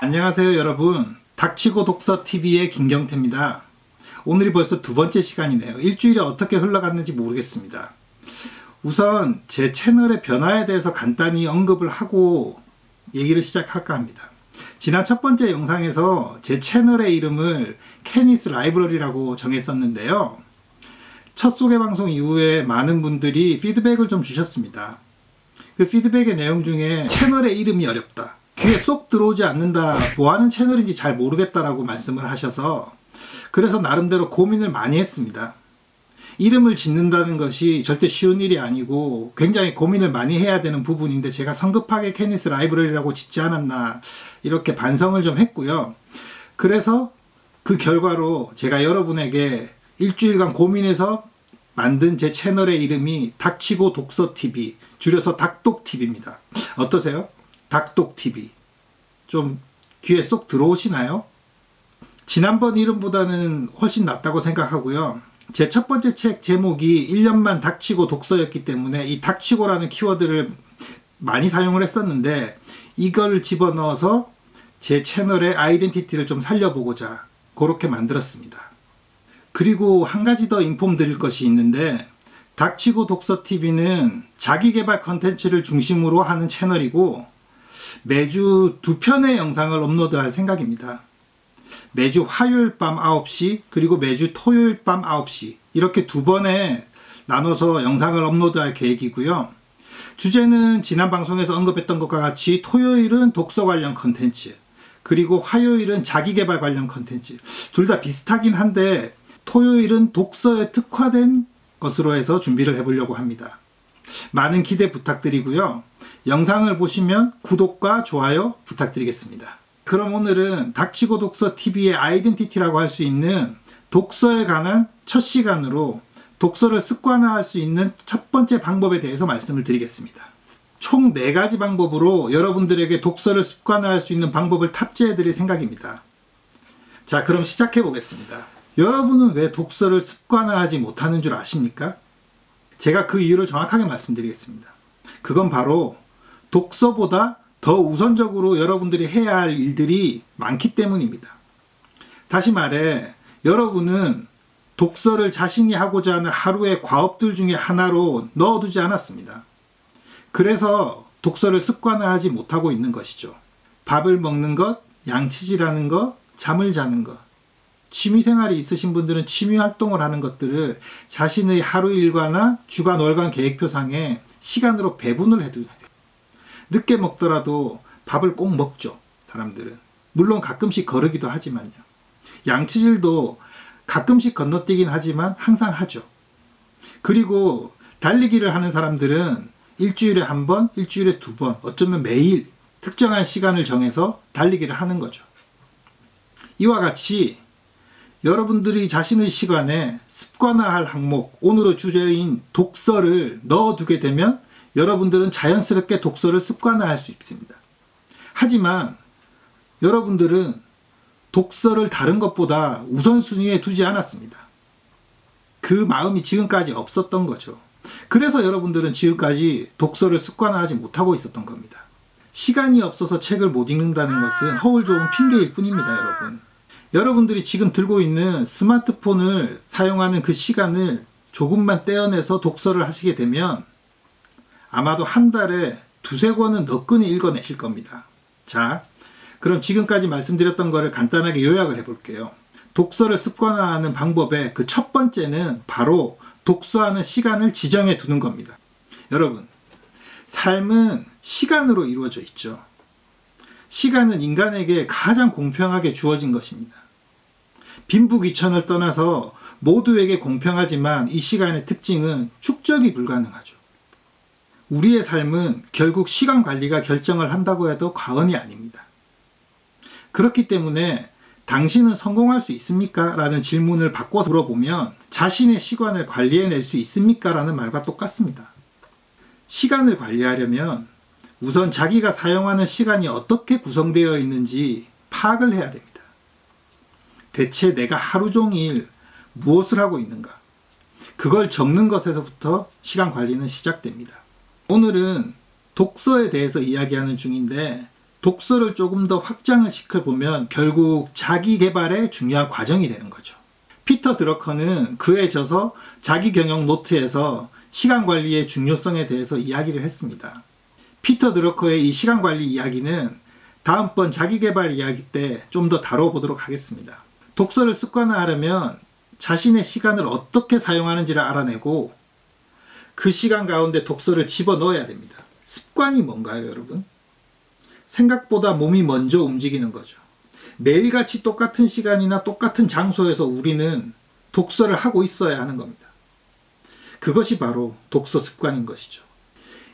안녕하세요 여러분, 닥치고 독서TV의 김경태입니다. 오늘이 벌써 두 번째 시간이네요. 일주일이 어떻게 흘러갔는지 모르겠습니다. 우선 제 채널의 변화에 대해서 간단히 언급을 하고 얘기를 시작할까 합니다. 지난 첫 번째 영상에서 제 채널의 이름을 케니스 라이브러리라고 정했었는데요. 첫 소개 방송 이후에 많은 분들이 피드백을 좀 주셨습니다. 그 피드백의 내용 중에 채널의 이름이 어렵다, 귀에 쏙 들어오지 않는다, 뭐하는 채널인지 잘 모르겠다라고 말씀을 하셔서 그래서 나름대로 고민을 많이 했습니다. 이름을 짓는다는 것이 절대 쉬운 일이 아니고 굉장히 고민을 많이 해야 되는 부분인데 제가 성급하게 케니스 라이브러리라고 짓지 않았나 이렇게 반성을 좀 했고요. 그래서 그 결과로 제가 여러분에게 일주일간 고민해서 만든 제 채널의 이름이 닥치고 독서TV, 줄여서 닥독TV입니다. 어떠세요? 닥독TV. 좀 귀에 쏙 들어오시나요? 지난번 이름보다는 훨씬 낫다고 생각하고요. 제 첫 번째 책 제목이 1년만 닥치고 독서였기 때문에 이 닥치고라는 키워드를 많이 사용을 했었는데 이걸 집어넣어서 제 채널의 아이덴티티를 좀 살려보고자 그렇게 만들었습니다. 그리고 한 가지 더 인폼 드릴 것이 있는데 닥치고 독서TV는 자기개발 컨텐츠를 중심으로 하는 채널이고 매주 2편의 영상을 업로드할 생각입니다. 매주 화요일 밤 9시 그리고 매주 토요일 밤 9시 이렇게 2번에 나눠서 영상을 업로드할 계획이고요. 주제는 지난 방송에서 언급했던 것과 같이 토요일은 독서 관련 컨텐츠 그리고 화요일은 자기개발 관련 컨텐츠, 둘 다 비슷하긴 한데 토요일은 독서에 특화된 것으로 해서 준비를 해보려고 합니다. 많은 기대 부탁드리고요. 영상을 보시면 구독과 좋아요 부탁드리겠습니다. 그럼 오늘은 닥치고 독서TV의 아이덴티티라고 할 수 있는 독서에 관한 첫 시간으로 독서를 습관화할 수 있는 첫 번째 방법에 대해서 말씀을 드리겠습니다. 총 4가지 방법으로 여러분들에게 독서를 습관화할 수 있는 방법을 탑재해 드릴 생각입니다. 자, 그럼 시작해 보겠습니다. 여러분은 왜 독서를 습관화하지 못하는 줄 아십니까? 제가 그 이유를 정확하게 말씀드리겠습니다. 그건 바로 독서보다 더 우선적으로 여러분들이 해야 할 일들이 많기 때문입니다. 다시 말해 여러분은 독서를 자신이 하고자 하는 하루의 과업들 중에 하나로 넣어두지 않았습니다. 그래서 독서를 습관화하지 못하고 있는 것이죠. 밥을 먹는 것, 양치질하는 것, 잠을 자는 것, 취미생활이 있으신 분들은 취미활동을 하는 것들을 자신의 하루 일과나 주간 월간 계획표상에 시간으로 배분을 해두어야 돼요. 늦게 먹더라도 밥을 꼭 먹죠, 사람들은. 물론 가끔씩 거르기도 하지만요. 양치질도 가끔씩 건너뛰긴 하지만 항상 하죠. 그리고 달리기를 하는 사람들은 일주일에 1번, 일주일에 2번, 어쩌면 매일 특정한 시간을 정해서 달리기를 하는 거죠. 이와 같이 여러분들이 자신의 시간에 습관화할 항목, 오늘의 주제인 독서를 넣어두게 되면 여러분들은 자연스럽게 독서를 습관화할 수 있습니다. 하지만 여러분들은 독서를 다른 것보다 우선순위에 두지 않았습니다. 그 마음이 지금까지 없었던 거죠. 그래서 여러분들은 지금까지 독서를 습관화하지 못하고 있었던 겁니다. 시간이 없어서 책을 못 읽는다는 것은 허울 좋은 핑계일 뿐입니다, 여러분. 여러분들이 지금 들고 있는 스마트폰을 사용하는 그 시간을 조금만 떼어내서 독서를 하시게 되면 아마도 한 달에 2-3권은 너끈히 읽어내실 겁니다. 자, 그럼 지금까지 말씀드렸던 거를 간단하게 요약을 해볼게요. 독서를 습관화하는 방법의 그 첫 번째는 바로 독서하는 시간을 지정해 두는 겁니다. 여러분, 삶은 시간으로 이루어져 있죠. 시간은 인간에게 가장 공평하게 주어진 것입니다. 빈부귀천을 떠나서 모두에게 공평하지만 이 시간의 특징은 축적이 불가능하죠. 우리의 삶은 결국 시간 관리가 결정을 한다고 해도 과언이 아닙니다. 그렇기 때문에 당신은 성공할 수 있습니까? 라는 질문을 바꿔서 물어보면 자신의 시간을 관리해낼 수 있습니까? 라는 말과 똑같습니다. 시간을 관리하려면 우선 자기가 사용하는 시간이 어떻게 구성되어 있는지 파악을 해야 됩니다. 대체 내가 하루 종일 무엇을 하고 있는가? 그걸 적는 것에서부터 시간 관리는 시작됩니다. 오늘은 독서에 대해서 이야기하는 중인데 독서를 조금 더 확장을 시켜보면 결국 자기 개발의 중요한 과정이 되는 거죠. 피터 드러커는 그에 져서 자기 경영 노트에서 시간 관리의 중요성에 대해서 이야기를 했습니다. 피터 드러커의 이 시간 관리 이야기는 다음번 자기 개발 이야기 때 좀 더 다뤄보도록 하겠습니다. 독서를 습관화하려면 자신의 시간을 어떻게 사용하는지를 알아내고 그 시간 가운데 독서를 집어넣어야 됩니다. 습관이 뭔가요, 여러분? 생각보다 몸이 먼저 움직이는 거죠. 매일같이 똑같은 시간이나 똑같은 장소에서 우리는 독서를 하고 있어야 하는 겁니다. 그것이 바로 독서 습관인 것이죠.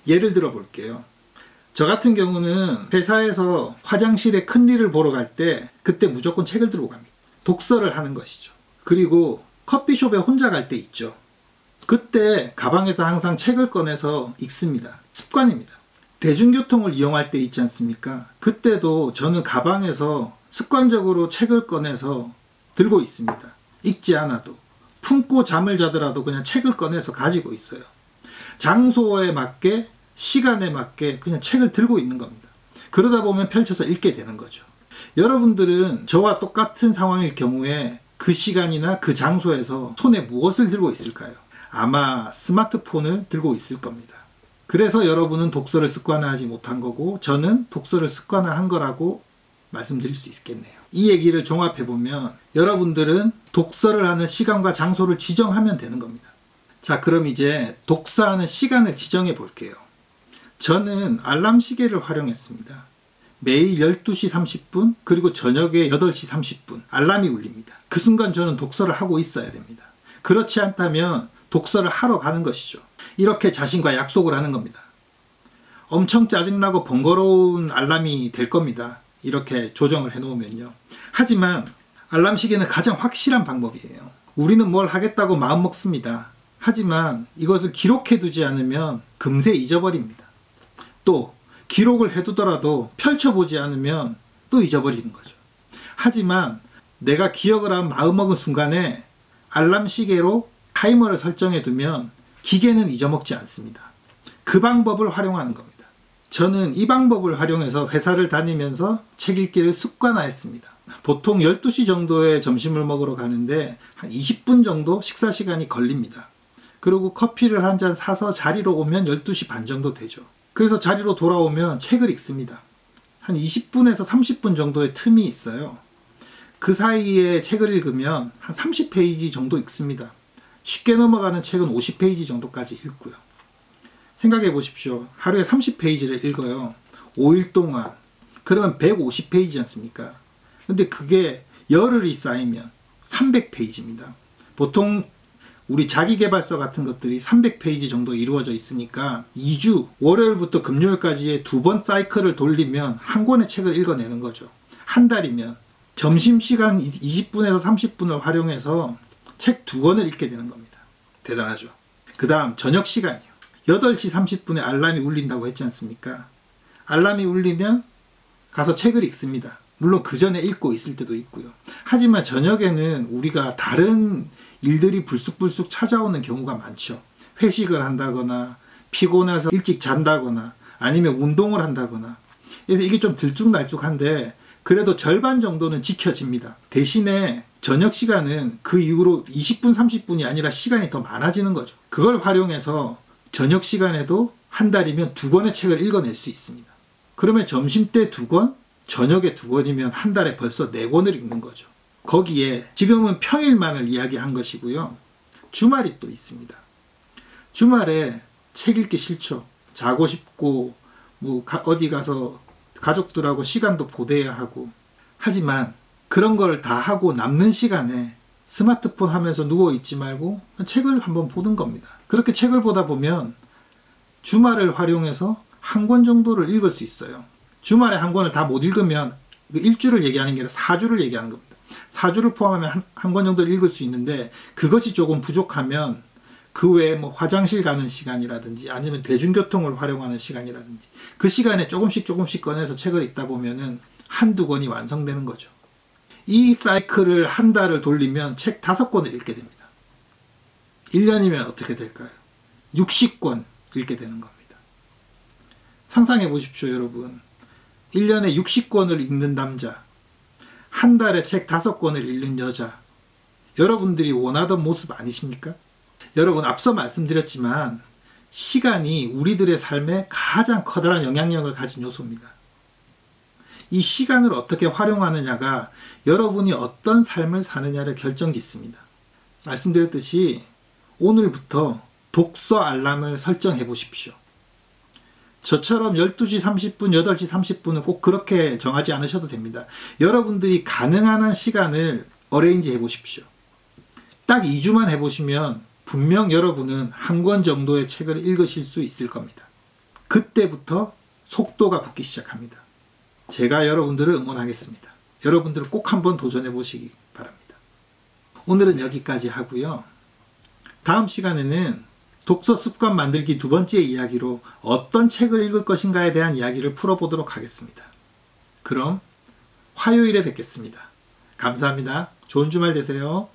예를 들어 볼게요. 저 같은 경우는 회사에서 화장실에 큰일을 보러 갈 때 그때 무조건 책을 들고 갑니다. 독서를 하는 것이죠. 그리고 커피숍에 혼자 갈 때 있죠. 그때 가방에서 항상 책을 꺼내서 읽습니다. 습관입니다. 대중교통을 이용할 때 있지 않습니까? 그때도 저는 가방에서 습관적으로 책을 꺼내서 들고 있습니다. 읽지 않아도. 품고 잠을 자더라도 그냥 책을 꺼내서 가지고 있어요. 장소에 맞게, 시간에 맞게 그냥 책을 들고 있는 겁니다. 그러다 보면 펼쳐서 읽게 되는 거죠. 여러분들은 저와 똑같은 상황일 경우에 그 시간이나 그 장소에서 손에 무엇을 들고 있을까요? 아마 스마트폰을 들고 있을 겁니다. 그래서 여러분은 독서를 습관화하지 못한 거고 저는 독서를 습관화한 거라고 말씀드릴 수 있겠네요. 이 얘기를 종합해보면 여러분들은 독서를 하는 시간과 장소를 지정하면 되는 겁니다. 자, 그럼 이제 독서하는 시간을 지정해 볼게요. 저는 알람 시계를 활용했습니다. 매일 12시 30분 그리고 저녁에 8시 30분 알람이 울립니다. 그 순간 저는 독서를 하고 있어야 됩니다. 그렇지 않다면 독서를 하러 가는 것이죠. 이렇게 자신과 약속을 하는 겁니다. 엄청 짜증나고 번거로운 알람이 될 겁니다. 이렇게 조정을 해놓으면요. 하지만 알람 시계는 가장 확실한 방법이에요. 우리는 뭘 하겠다고 마음먹습니다. 하지만 이것을 기록해두지 않으면 금세 잊어버립니다. 또 기록을 해두더라도 펼쳐보지 않으면 또 잊어버리는 거죠. 하지만 내가 기억을 한 마음먹은 순간에 알람 시계로 타이머를 설정해 두면 기계는 잊어먹지 않습니다. 그 방법을 활용하는 겁니다. 저는 이 방법을 활용해서 회사를 다니면서 책 읽기를 습관화했습니다. 보통 12시 정도에 점심을 먹으러 가는데 한 20분 정도 식사 시간이 걸립니다. 그리고 커피를 한 잔 사서 자리로 오면 12시 반 정도 되죠. 그래서 자리로 돌아오면 책을 읽습니다. 한 20분에서 30분 정도의 틈이 있어요. 그 사이에 책을 읽으면 한 30페이지 정도 읽습니다. 쉽게 넘어가는 책은 50페이지 정도까지 읽고요. 생각해 보십시오. 하루에 30페이지를 읽어요. 5일 동안. 그러면 150페이지 않습니까? 근데 그게 열흘이 쌓이면 300페이지입니다. 보통 우리 자기계발서 같은 것들이 300페이지 정도 이루어져 있으니까 2주, 월요일부터 금요일까지의 2번 사이클을 돌리면 한 권의 책을 읽어내는 거죠. 한 달이면 점심시간 20분에서 30분을 활용해서 책 2권을 읽게 되는 겁니다. 대단하죠. 그 다음 저녁 시간이요. 8시 30분에 알람이 울린다고 했지 않습니까? 알람이 울리면 가서 책을 읽습니다. 물론 그 전에 읽고 있을 때도 있고요. 하지만 저녁에는 우리가 다른 일들이 불쑥불쑥 찾아오는 경우가 많죠. 회식을 한다거나 피곤해서 일찍 잔다거나 아니면 운동을 한다거나. 그래서 이게 좀 들쭉날쭉한데 그래도 절반 정도는 지켜집니다. 대신에 저녁 시간은 그 이후로 20분 30분이 아니라 시간이 더 많아지는 거죠. 그걸 활용해서 저녁 시간에도 한 달이면 2권의 책을 읽어낼 수 있습니다. 그러면 점심때 2권, 저녁에 2권이면 한 달에 벌써 4권을 읽는 거죠. 거기에 지금은 평일만을 이야기한 것이고요. 주말이 또 있습니다. 주말에 책 읽기 싫죠. 자고 싶고 어디 가서 가족들하고 시간도 보내야 하고. 하지만 그런 걸 다 하고 남는 시간에 스마트폰 하면서 누워있지 말고 책을 한번 보는 겁니다. 그렇게 책을 보다 보면 주말을 활용해서 한 권 정도를 읽을 수 있어요. 주말에 한 권을 다 못 읽으면 일주를 얘기하는 게 아니라 4주를 얘기하는 겁니다. 4주를 포함하면 한 권 정도 읽을 수 있는데 그것이 조금 부족하면 그 외에 뭐 화장실 가는 시간이라든지 아니면 대중교통을 활용하는 시간이라든지 그 시간에 조금씩 꺼내서 책을 읽다 보면은 한두 권이 완성되는 거죠. 이 사이클을 한 달을 돌리면 책 5권을 읽게 됩니다. 1년이면 어떻게 될까요? 60권 읽게 되는 겁니다. 상상해 보십시오, 여러분. 1년에 60권을 읽는 남자, 한 달에 책 5권을 읽는 여자, 여러분들이 원하던 모습 아니십니까? 여러분, 앞서 말씀드렸지만 시간이 우리들의 삶에 가장 커다란 영향력을 가진 요소입니다. 이 시간을 어떻게 활용하느냐가 여러분이 어떤 삶을 사느냐를 결정짓습니다. 말씀드렸듯이 오늘부터 독서 알람을 설정해 보십시오. 저처럼 12시 30분, 8시 30분은 꼭 그렇게 정하지 않으셔도 됩니다. 여러분들이 가능한 한 시간을 어레인지 해 보십시오. 딱 2주만 해보시면 분명 여러분은 한 권 정도의 책을 읽으실 수 있을 겁니다. 그때부터 속도가 붙기 시작합니다. 제가 여러분들을 응원하겠습니다. 여러분들은 꼭 한번 도전해 보시기 바랍니다. 오늘은 여기까지 하고요. 다음 시간에는 독서 습관 만들기 2번째 이야기로 어떤 책을 읽을 것인가에 대한 이야기를 풀어보도록 하겠습니다. 그럼 화요일에 뵙겠습니다. 감사합니다. 좋은 주말 되세요.